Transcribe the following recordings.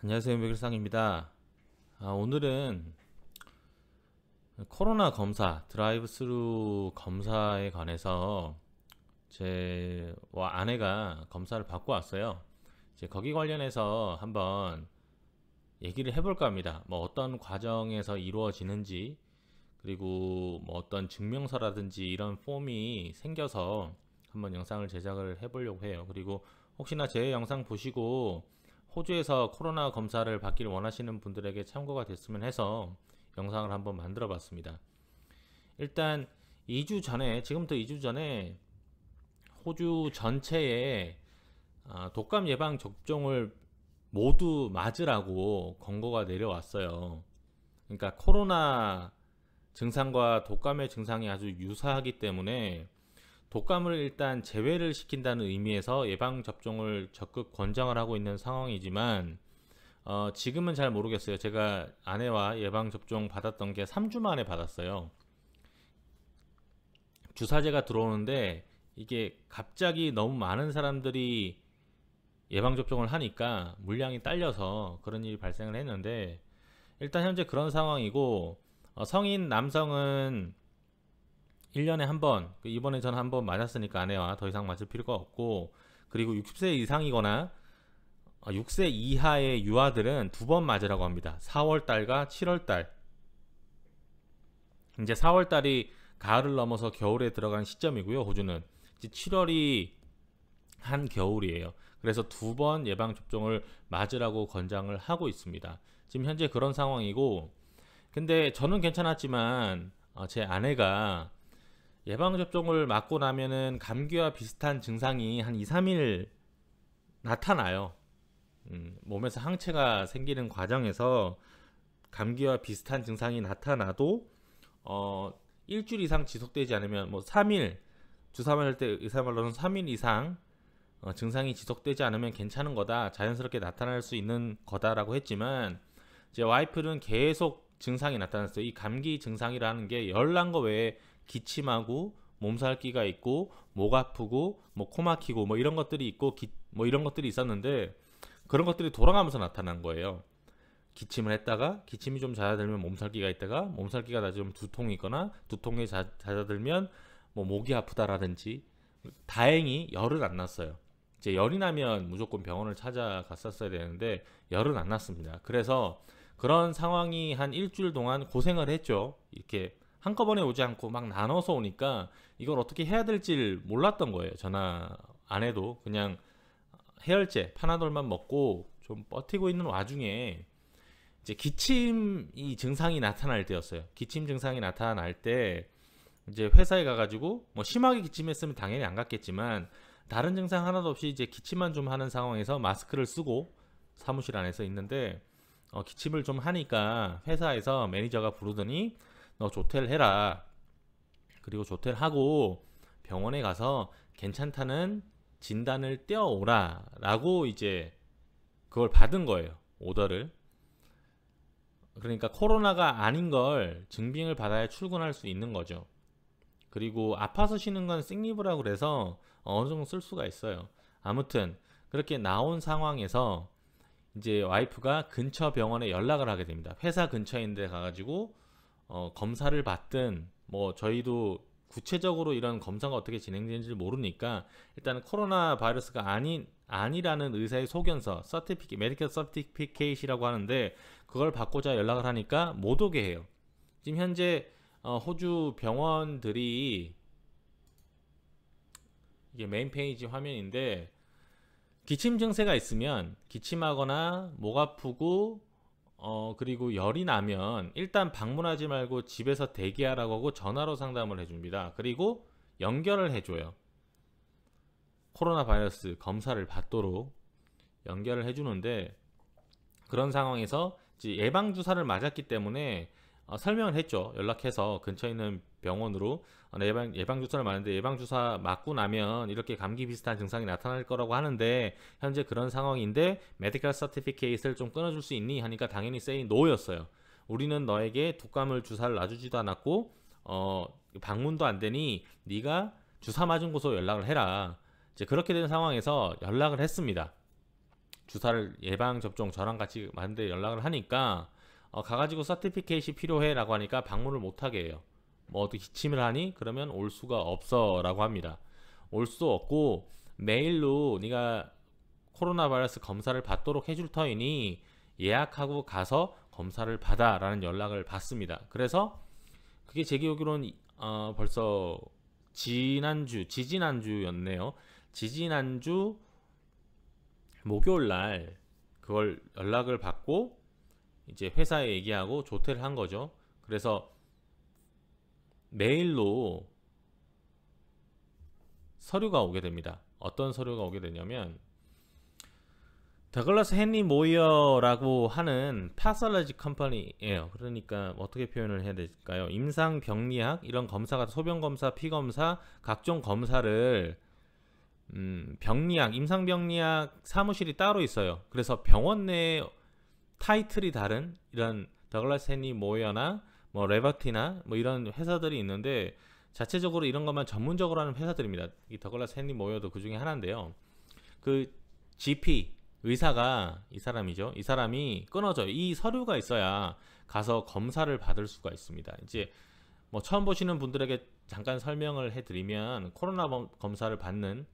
안녕하세요, 백일상입니다. 오늘은 코로나 검사, 드라이브 스루 검사에 관해서 제 아내가 검사를 받고 왔어요. 이제 거기 관련해서 한번 얘기를 해볼까 합니다. 뭐 어떤 과정에서 이루어지는지, 그리고 뭐 어떤 증명서라든지 이런 폼이 생겨서 한번 영상을 제작을 해보려고 해요. 그리고 혹시나 제 영상 보시고 호주에서 코로나 검사를 받기를 원하시는 분들에게 참고가 됐으면 해서 영상을 한번 만들어 봤습니다. 일단 2주 전에, 지금부터 2주 전에 호주 전체에 독감 예방 접종을 모두 맞으라고 권고가 내려왔어요. 그러니까 코로나 증상과 독감의 증상이 아주 유사하기 때문에 독감을 일단 제외를 시킨다는 의미에서 예방접종을 적극 권장을 하고 있는 상황이지만 지금은 잘 모르겠어요. 제가 아내와 예방접종 받았던 게 3주 만에 받았어요. 주사제가 들어오는데 이게 갑자기 너무 많은 사람들이 예방접종을 하니까 물량이 딸려서 그런 일이 발생을 했는데, 일단 현재 그런 상황이고, 성인 남성은 1년에 한 번, 이번에 전 한 번 맞았으니까 아내와 더 이상 맞을 필요가 없고, 그리고 60세 이상이거나 6세 이하의 유아들은 2번 맞으라고 합니다. 4월달과 7월달. 이제 4월달이 가을을 넘어서 겨울에 들어간 시점이고요. 호주는 이제 7월이 한겨울이에요. 그래서 2번 예방접종을 맞으라고 권장을 하고 있습니다. 지금 현재 그런 상황이고, 근데 저는 괜찮았지만 제 아내가 예방접종을 맞고 나면은 감기와 비슷한 증상이 한 2, 3일 나타나요. 몸에서 항체가 생기는 과정에서 감기와 비슷한 증상이 나타나도 일주일 이상 지속되지 않으면, 뭐 3일, 주사 맞을 때 의사 말로는 3일 이상 증상이 지속되지 않으면 괜찮은 거다, 자연스럽게 나타날 수 있는 거다라고 했지만, 제 와이프는 계속 증상이 나타났어요. 이 감기 증상이라는 게 열난 거 외에 기침하고 몸살기가 있고 목 아프고 뭐 코 막히고 뭐 이런 것들이 있고 뭐 이런 것들이 있었는데, 그런 것들이 돌아가면서 나타난 거예요. 기침을 했다가 기침이 좀 잦아들면 몸살기가 있다가 몸살기가 나좀 두통이 있거나 두통이 잦아들면 뭐 목이 아프다라든지. 다행히 열은 안 났어요. 이제 열이 나면 무조건 병원을 찾아갔었어야 되는데 열은 안 났습니다. 그래서 그런 상황이 한 일주일 동안 고생을 했죠. 이렇게 한꺼번에 오지 않고 막 나눠서 오니까 이걸 어떻게 해야 될지 몰랐던 거예요. 저나 아내도 그냥 해열제 파나돌만 먹고 좀 버티고 있는 와중에 이제 기침이 증상이 나타날 때였어요. 기침 증상이 나타날 때 이제 회사에 가가지고 뭐 심하게 기침했으면 당연히 안 갔겠지만, 다른 증상 하나도 없이 이제 기침만 좀 하는 상황에서 마스크를 쓰고 사무실 안에서 있는데, 기침을 좀 하니까 회사에서 매니저가 부르더니 너 조퇴를 해라. 그리고 조퇴를 하고 병원에 가서 괜찮다는 진단을 떼어오라 라고 이제 그걸 받은 거예요, 오더를. 그러니까 코로나가 아닌 걸 증빙을 받아야 출근할 수 있는 거죠. 그리고 아파서 쉬는 건 생리브라고 그래서 어느 정도 쓸 수가 있어요. 아무튼 그렇게 나온 상황에서 이제 와이프가 근처 병원에 연락을 하게 됩니다. 회사 근처인데 가가지고 검사를 받든, 뭐 저희도 구체적으로 이런 검사가 어떻게 진행되는지 모르니까 일단 코로나 바이러스가 아니라는 의사의 소견서, 서티피케, 메디컬 서티피케이시라고 하는데, 그걸 받고자 연락을 하니까 못 오게 해요. 지금 현재 호주 병원들이, 이게 메인 페이지 화면인데, 기침 증세가 있으면 기침하거나 목 아프고 그리고 열이 나면 일단 방문하지 말고 집에서 대기하라고 하고 전화로 상담을 해줍니다. 그리고 연결을 해줘요. 코로나 바이러스 검사를 받도록 연결을 해주는데, 그런 상황에서 이제 예방주사를 맞았기 때문에 설명을 했죠. 연락해서 근처에 있는 병원으로 예방주사를 맞는데 예방주사 맞고 나면 이렇게 감기 비슷한 증상이 나타날 거라고 하는데 현재 그런 상황인데 메디컬 서티피케이트를 좀 끊어줄 수 있니? 하니까 당연히 say no였어요. 우리는 너에게 독감을 주사를 놔주지도 않았고 방문도 안 되니 네가 주사 맞은 곳으로 연락을 해라. 이제 그렇게 된 상황에서 연락을 했습니다. 주사를 예방 접종 저랑 같이 만데 연락을 하니까 가가지고 서티피케이시 필요해 라고 하니까 방문을 못하게 해요. 뭐 어떻게 기침을 하니? 그러면 올 수가 없어 라고 합니다. 올 수도 없고 메일로 네가 코로나 바이러스 검사를 받도록 해줄 터이니 예약하고 가서 검사를 받아 라는 연락을 받습니다. 그래서 그게 제 기억으로는 벌써 지지난주였네요. 지지난주 목요일날 그걸 연락을 받고 이제 회사에 얘기하고 조퇴를 한 거죠. 그래서 메일로 서류가 오게 됩니다. 어떤 서류가 오게 되냐면 더글라스 헨리 모이어라고 하는 파솔러지 컴퍼니예요. 그러니까 어떻게 표현을 해야 될까요? 임상 병리학 이런 검사가 소변 검사, 피 검사 각종 검사를 병리학, 임상 병리학 사무실이 따로 있어요. 그래서 병원 내 타이틀이 다른 이런 더글라스 헨리 모이어나 뭐 레버티나 뭐 이런 회사들이 있는데 자체적으로 이런 것만 전문적으로 하는 회사들입니다. 이 더글라스 헨리 모이어도 그 중에 하나인데요. 그 GP 의사가 이 사람이죠. 이 사람이 끊어져요. 이 서류가 있어야 가서 검사를 받을 수가 있습니다. 이제 뭐 처음 보시는 분들에게 잠깐 설명을 해드리면 코로나 검사를 받는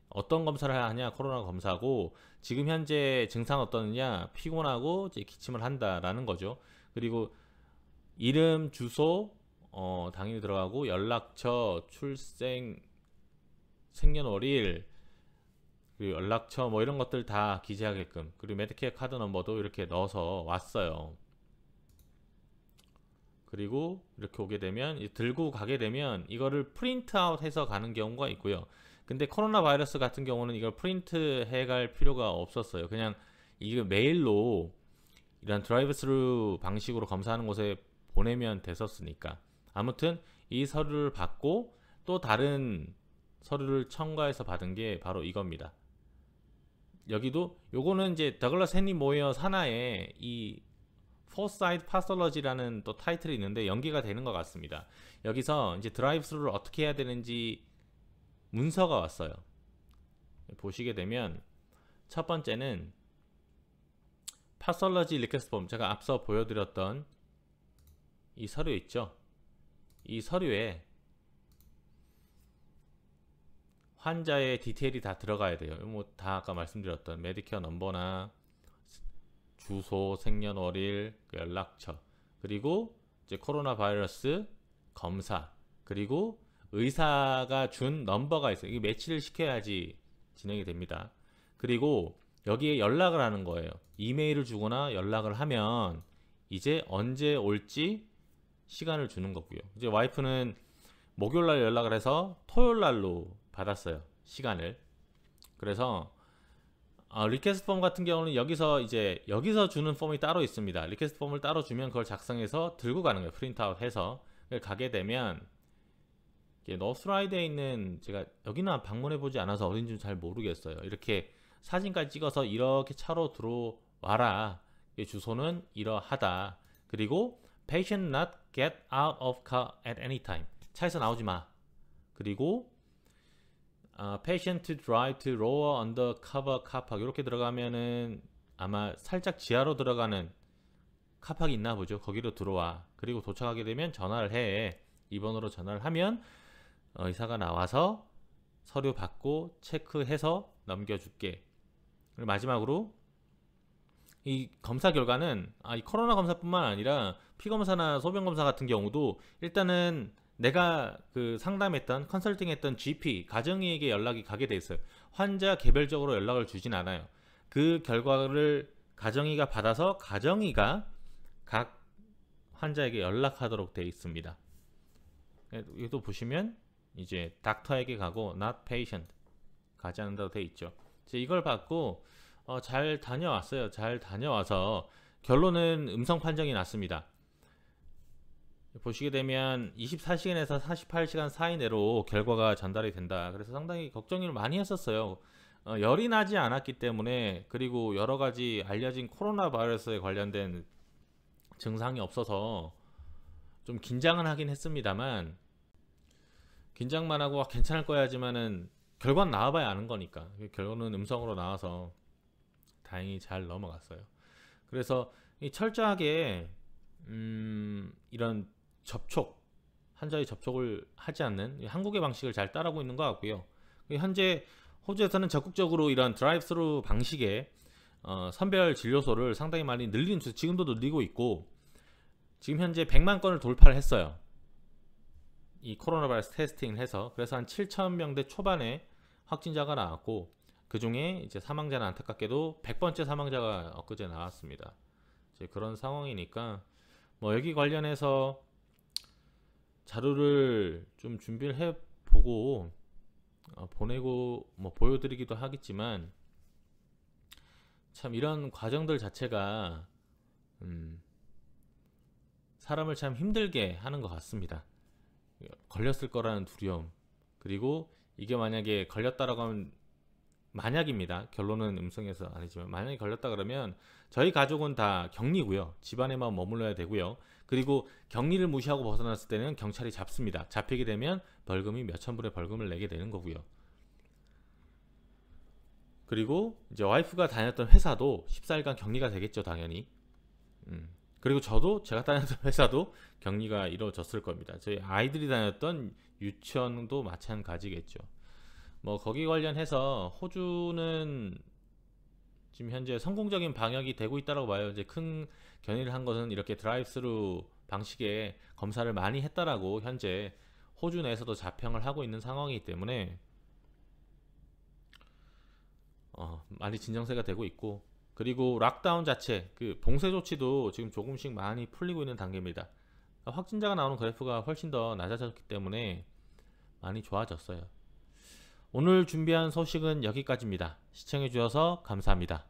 어떤 검사를 하냐 코로나 검사고 지금 현재 증상 어떠느냐 피곤하고 이제 기침을 한다라는 거죠. 그리고 이름, 주소 당연히 들어가고 연락처, 출생, 생년월일 그리고 연락처 뭐 이런 것들 다 기재하게끔 그리고 메디케어 카드 넘버도 이렇게 넣어서 왔어요. 그리고 이렇게 오게 되면 들고 가게 되면 이거를 프린트 아웃 해서 가는 경우가 있고요. 근데 코로나 바이러스 같은 경우는 이걸 프린트 해갈 필요가 없었어요. 그냥 이거 메일로 이런 드라이브 스루 방식으로 검사하는 곳에 보내면 됐었으니까. 아무튼 이 서류를 받고 또 다른 서류를 첨가해서 받은 게 바로 이겁니다. 여기도 요거는 이제 더글라스 헨리 모이어 산하에 이 포사이트 파솔러지라는 또 타이틀이 있는데 연계가 되는 것 같습니다. 여기서 이제 드라이브 스루를 어떻게 해야 되는지 문서가 왔어요. 보시게 되면 첫 번째는 파솔러지 리퀘스트 폼, 제가 앞서 보여드렸던 이 서류 있죠. 이 서류에 환자의 디테일이 다 들어가야 돼요. 뭐 다 아까 말씀드렸던 메디케어 넘버나 주소, 생년월일, 연락처, 그리고 이제 코로나 바이러스 검사, 그리고 의사가 준 넘버가 있어요. 이게 매치를 시켜야지 진행이 됩니다. 그리고 여기에 연락을 하는 거예요. 이메일을 주거나 연락을 하면 이제 언제 올지 시간을 주는 거고요. 이제 와이프는 목요일날 연락을 해서 토요일날로 받았어요. 시간을. 그래서 리퀘스트 폼 같은 경우는 여기서 주는 폼이 따로 있습니다. 리퀘스트 폼을 따로 주면 그걸 작성해서 들고 가는 거예요. 프린트아웃 해서 가게 되면 노스라이드에 있는, 제가 여기는 방문해 보지 않아서 어딘지 잘 모르겠어요. 이렇게 사진까지 찍어서 이렇게 차로 들어와라. 주소는 이러하다. 그리고 patient not get out of car at any time. 차에서 나오지 마. 그리고 patient to drive to lower undercover car park. 이렇게 들어가면은 아마 살짝 지하로 들어가는 카팍이 있나 보죠. 거기로 들어와. 그리고 도착하게 되면 전화를 해. 2번으로 전화를 하면 의사가 나와서 서류 받고 체크해서 넘겨줄게. 그리고 마지막으로 이 검사 결과는 이 코로나 검사뿐만 아니라 피검사나 소변검사 같은 경우도 일단은 내가 그 상담했던 컨설팅했던 GP 가정의에게 연락이 가게 돼 있어요. 환자 개별적으로 연락을 주진 않아요. 그 결과를 가정의가 받아서 가정의가 각 환자에게 연락하도록 되어 있습니다. 여기도 보시면 이제 닥터에게 가고 not patient 가지 않는다고 되어 있죠. 이걸 받고 잘 다녀왔어요. 잘 다녀와서 결론은 음성 판정이 났습니다. 보시게 되면 24시간에서 48시간 사이 내로 결과가 전달이 된다. 그래서 상당히 걱정을 많이 했었어요. 열이 나지 않았기 때문에, 그리고 여러가지 알려진 코로나 바이러스에 관련된 증상이 없어서 좀 긴장은 하긴 했습니다만, 긴장만 하고 괜찮을 거야 하지만은 결과는 나와봐야 아는 거니까. 결과는 음성으로 나와서 다행히 잘 넘어갔어요. 그래서 이 철저하게 이런 한자의 접촉을 하지 않는 한국의 방식을 잘 따라하고 있는 것 같고요. 현재 호주에서는 적극적으로 이런 드라이브-스루 방식의 선별 진료소를 상당히 많이 늘린 추세, 지금도 늘리고 있고, 지금 현재 100만 건을 돌파를 했어요. 이 코로나 바이러스 테스팅을 해서. 그래서 한 7,000명대 초반에 확진자가 나왔고, 그 중에 이제 사망자는 안타깝게도 100번째 사망자가 엊그제 나왔습니다. 이제 그런 상황이니까 뭐 여기 관련해서 자료를 좀 준비를 해보고 보내고 뭐 보여드리기도 하겠지만, 참 이런 과정들 자체가 사람을 참 힘들게 하는 것 같습니다. 걸렸을 거라는 두려움, 그리고 이게 만약에 걸렸다라고 하면, 만약입니다. 결론은 음성에서 아니지만, 만약에 걸렸다 그러면 저희 가족은 다 격리고요. 집안에만 머물러야 되고요. 그리고 격리를 무시하고 벗어났을 때는 경찰이 잡습니다. 잡히게 되면 벌금이 몇천 불의 벌금을 내게 되는 거고요. 그리고 이제 와이프가 다녔던 회사도 14일간 격리가 되겠죠, 당연히. 그리고 제가 다녔던 회사도 격리가 이루어졌을 겁니다. 저희 아이들이 다녔던 유치원도 마찬가지겠죠. 뭐 거기 관련해서 호주는 지금 현재 성공적인 방역이 되고 있다고 봐요. 이제 큰 견해를 한 것은 이렇게 드라이브스루 방식의 검사를 많이 했다라고 현재 호주 내에서도 자평을 하고 있는 상황이기 때문에 많이 진정세가 되고 있고, 그리고 락다운 자체, 그 봉쇄 조치도 지금 조금씩 많이 풀리고 있는 단계입니다. 확진자가 나오는 그래프가 훨씬 더 낮아졌기 때문에 많이 좋아졌어요. 오늘 준비한 소식은 여기까지입니다. 시청해 주셔서 감사합니다.